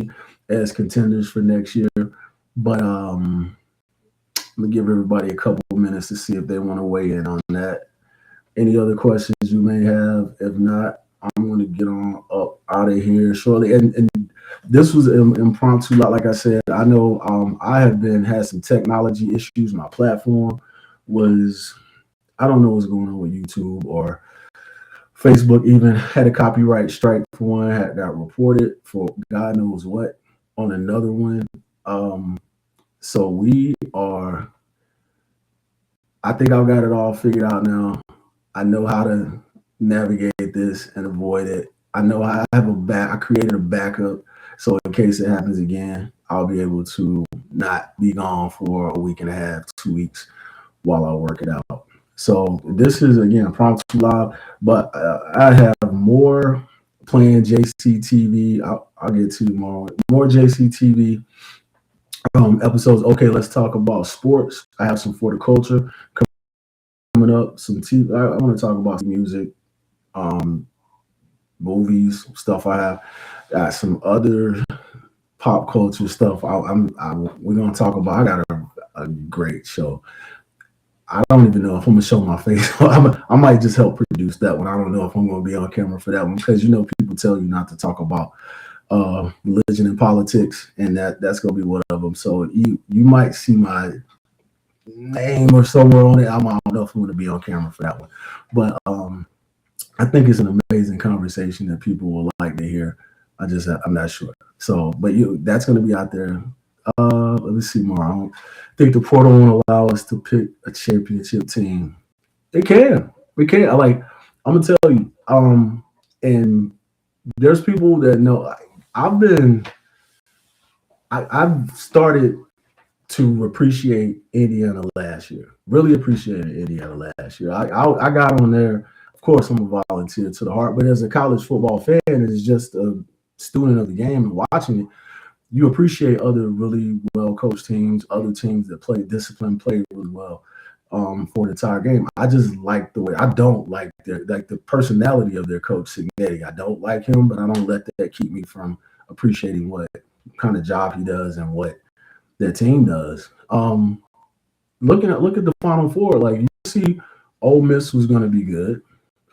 as contenders for next year. But I'm gonna give everybody a couple of minutes to see if they want to weigh in on that. Any other questions you may have? If not, I'm going to get on up out of here shortly. And this was impromptu. Like I said, I know I have had some technology issues. My platform I don't know what's going on with YouTube or Facebook. Even had a copyright strike for one. Got reported for God knows what on another one. So I think I've got it all figured out now. I know how to navigate this and avoid it. I know I created a backup. So in case it happens again, I'll be able to not be gone for a week and a half, 2 weeks while I work it out. So this is, again, Impromptu Live, but I have more playing JCTV. I'll get to tomorrow. More JCTV episodes. Okay, let's talk about sports. I have some horticulture coming up. Some TV. I want to talk about music, movies, stuff. I have got some other pop culture stuff. We're gonna talk about. I got a great show. I don't even know if I'm gonna show my face. I might just help produce that one. I don't know if I'm gonna be on camera for that one because people tell you not to talk about religion and politics, and that's gonna be one of them. So you might see my name or somewhere on it. I don't know if I'm gonna be on camera for that one, but I think it's an amazing conversation that people will like to hear. I'm not sure. So, but that's gonna be out there. Let me see more. I don't think the portal won't allow us to pick a championship team. It can. We can. I'm gonna tell you. And there's people that know. I've started to appreciate Indiana last year. Really appreciated Indiana last year. I got on there. Of course, I'm a volunteer to the heart, but as a college football fan, as just a student of the game and watching it, you appreciate other really well-coached teams, other teams that play discipline, play really well for the entire game. I just like the way. I don't like the personality of their coach, Cignetti. I don't like him, but I don't let that keep me from appreciating what kind of job he does and what their team does. Look at the Final Four. You see, Ole Miss was going to be good.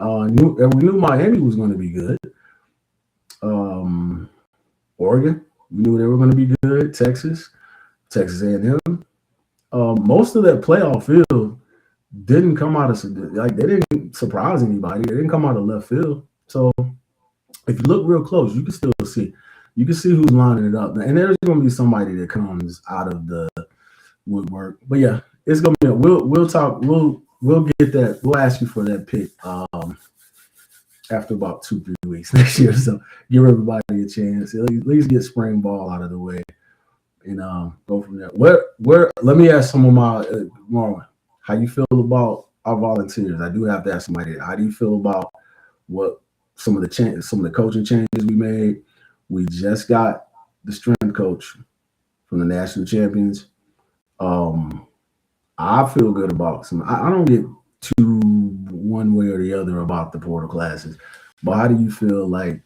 We knew Miami was going to be good. Um, Oregon, we knew they were going to be good. Texas A&M. Most of that playoff field didn't come out of like they didn't surprise anybody. They didn't come out of left field. So if you look real close, you can still see. You can see who's lining it up, and there's going to be somebody that comes out of the woodwork. But yeah, it's going to be. We'll talk. We'll get that. We'll ask you for that pick after about 2-3 weeks next year. So give everybody a chance. At least get spring ball out of the way, and go from there. Where? Let me ask some of my Marlon. How you feel about our volunteers? I do have to ask somebody. How do you feel about what some of the coaching changes we made? We just got the strength coach from the national champions. I feel good about some. I don't get too one way or the other about the portal classes, but how do you feel like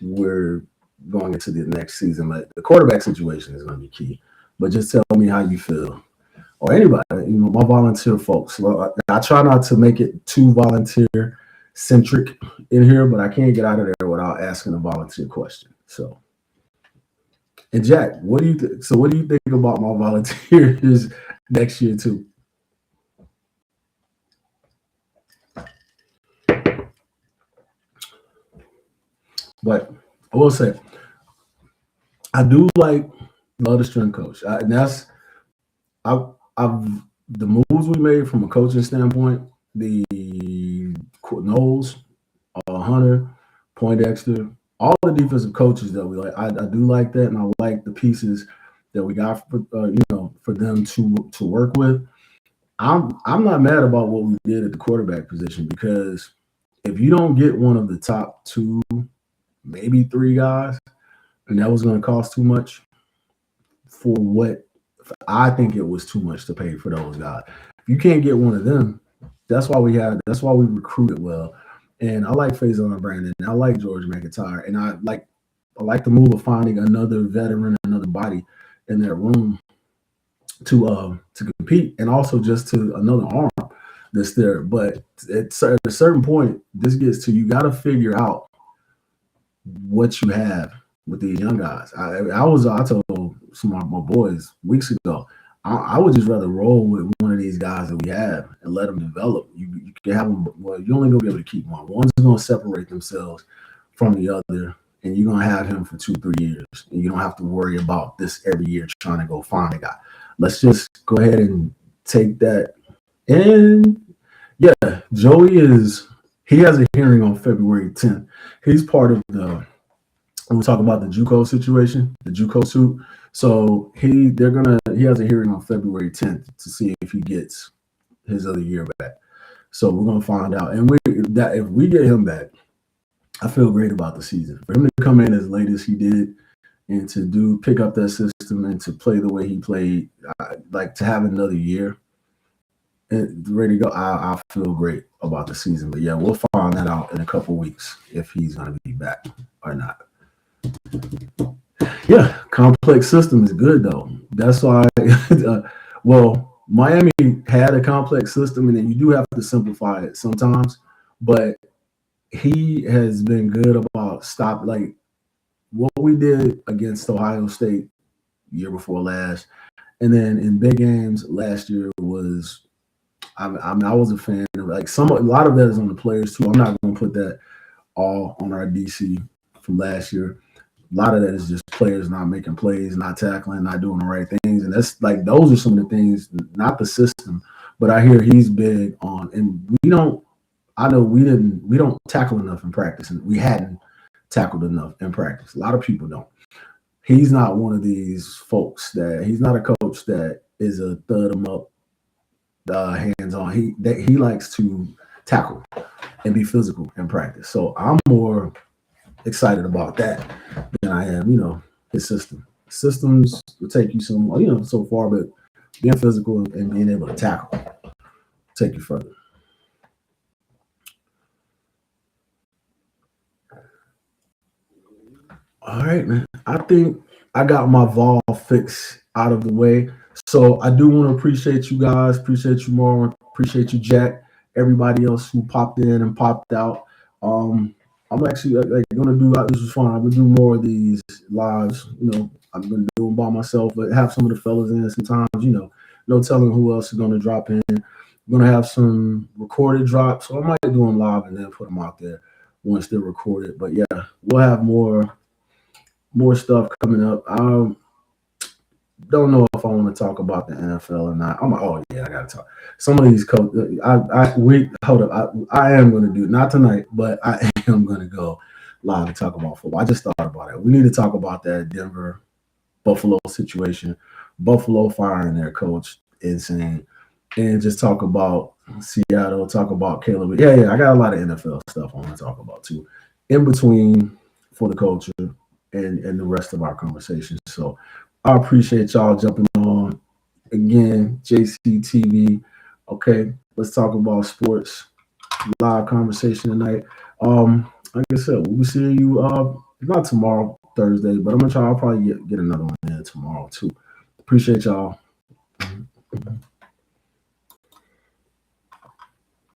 we're going into the next season? Like the quarterback situation is going to be key, but just tell me how you feel, or anybody. My volunteer folks. Well, I try not to make it too volunteer centric in here, but I can't get out of there without asking a volunteer question. So, and Jack, what do you what do you think about my volunteers next year too? But I will say, I do love the strength coach, and that's I've the moves we made from a coaching standpoint. The Knowles, Hunter, Poindexter, all the defensive coaches that we like. I do like that, and I like the pieces that we got for for them to work with. I'm not mad about what we did at the quarterback position because if you don't get one of the top two, maybe three guys, and that was going to cost too much for what I think it was too much to pay for those guys. If you can't get one of them, that's why we recruited well. And I like Faison Brandon. I like George McIntyre. And I like the move of finding another veteran, another body in that room to compete, and also just to another arm that's there. But at a certain point, this gets to you got to figure out what you have with these young guys. I told some of my boys weeks ago, I would just rather roll with one of these guys that we have and let them develop. You can have them. Well, you're only gonna be able to keep one. One's gonna separate themselves from the other, and you're gonna have him for 2-3 years, and you don't have to worry about this every year trying to go find a guy. Let's just go ahead and take that. And yeah, he has a hearing on February 10th. He's part of we're talking about the JUCO situation, the JUCO suit. So he has a hearing on February 10th to see if he gets his other year back. So we're gonna find out. And if we get him back, I feel great about the season. For him to come in as late as he did and to pick up that system and to play the way he played, like to have another year and ready to go, I feel great about the season. But yeah, we'll find that out in a couple weeks if he's going to be back or not. Yeah, complex system is good though. That's why. Miami had a complex system, and then you do have to simplify it sometimes. But he has been good about what we did against Ohio State year before last, and then in big games last year was. I was a fan of a lot of that is on the players too. I'm not going to put that all on our DC from last year. A lot of that is just players not making plays, not tackling, not doing the right things, and that's those are some of the things, not the system. But I hear he's big on, and we don't. I know we don't tackle enough in practice, and we hadn't tackled enough in practice. A lot of people don't. He's not one of these folks he's not a coach that is a thud him up, hands on. He likes to tackle and be physical in practice. So I'm more excited about that than I am, his system. Systems will take you so far, but being physical and being able to tackle take you further. All right, man. I think I got my Vol fix out of the way. So I do want to appreciate you guys, appreciate you, Marlon, appreciate you, Jack. everybody else who popped in and popped out. I'm actually like gonna do. This was fun. I'm gonna do more of these lives. I've been doing by myself, but have some of the fellas in sometimes. No telling who else is gonna drop in. I'm gonna have some recorded drops, so I might do them live and then put them out there once they're recorded. But yeah, we'll have more stuff coming up. I don't know if I want to talk about the NFL or not. Oh yeah, I gotta talk. Some of these coaches. Hold up. I am gonna do not tonight, but I am gonna go live and talk about football. I just thought about it. We need to talk about that Denver Buffalo situation. Buffalo firing their coach, insane, and just talk about Seattle. Talk about Caleb. Yeah. I got a lot of NFL stuff I want to talk about too, in between for the culture and the rest of our conversations. So I appreciate y'all jumping on again, JCTV. Okay, let's talk about sports. Live conversation tonight. Like I said, we'll see you not tomorrow, Thursday, but I'm gonna try. I'll probably get another one in tomorrow too. Appreciate y'all.